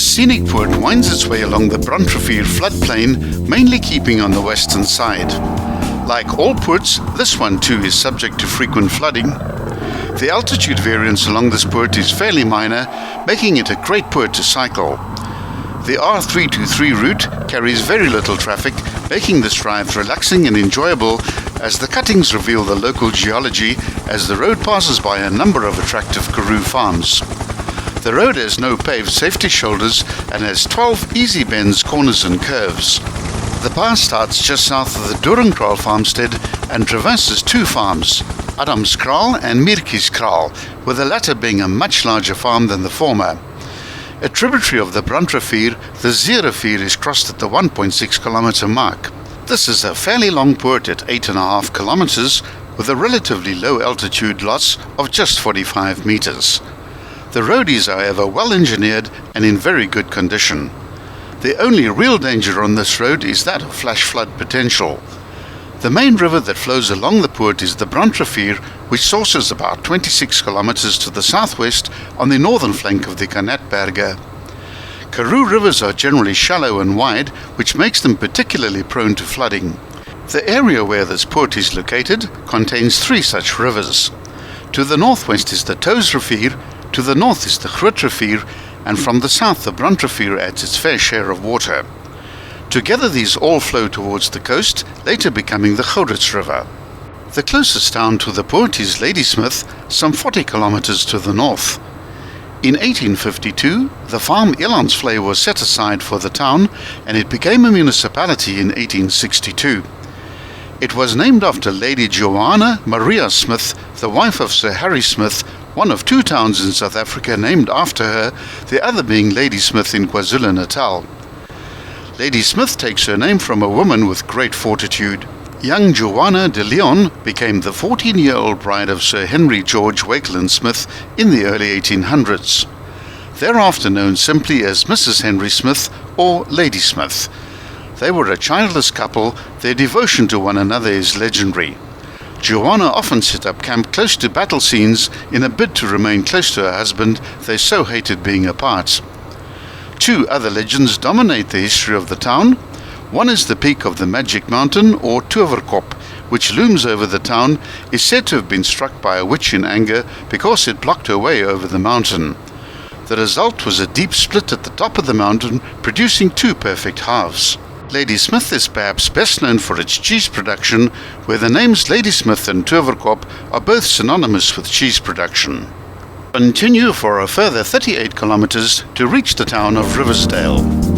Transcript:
This scenic poort winds its way along the Brandrivier floodplain, mainly keeping on the western side. Like all poorts, this one too is subject to frequent flooding. The altitude variance along this poort is fairly minor, making it a great poort to cycle. The R323 route carries very little traffic, making this drive relaxing and enjoyable as the cuttings reveal the local geology as the road passes by a number of attractive Karoo farms. The road has no paved safety shoulders and has 12 easy bends, corners and curves. The path starts just south of the Doornkraal farmstead and traverses two farms, Adamskraal and Mirkieskraal, with the latter being a much larger farm than the former. A tributary of the Brandrivier, the Zeerivier, is crossed at the 1.6 kilometer mark. This is a fairly long poort at 8.5 kilometers with a relatively low altitude loss of just 45 meters. The road is, however, well engineered and in very good condition. The only real danger on this road is that of flash flood potential. The main river that flows along the poort is the Brandrivier, which sources about 26 kilometers to the southwest on the northern flank of the Kanatberge. Karoo rivers are generally shallow and wide, which makes them particularly prone to flooding. The area where this poort is located contains three such rivers. To the northwest is the Toosrivier, to the north is the Grootrivier, and from the south the Brandrivier adds its fair share of water. Together these all flow towards the coast, later becoming the Gourits River. The closest town to the poort is Ladysmith, some 40 kilometers to the north. In 1852, the farm Elandsvlei was set aside for the town, and it became a municipality in 1862. It was named after Lady Johanna Maria Smith, the wife of Sir Harry Smith, one of two towns in South Africa named after her, the other being Ladysmith in KwaZulu-Natal. Ladysmith takes her name from a woman with great fortitude. Young Joanna de Leon became the 14-year-old bride of Sir Henry George Wakeland Smith in the early 1800s. Thereafter known simply as Mrs. Henry Smith or Lady Smith. They were a childless couple, their devotion to one another is legendary. Joanna often set up camp close to battle scenes in a bid to remain close to her husband they so hated being apart. Two other legends dominate the history of the town. One is the peak of the Magic Mountain, or Toverkop, which looms over the town, is said to have been struck by a witch in anger because it blocked her way over the mountain. The result was a deep split at the top of the mountain, producing two perfect halves. Ladysmith is perhaps best known for its cheese production, where the names Ladysmith and Toverkop are both synonymous with cheese production. Continue for a further 38 kilometers to reach the town of Riversdale.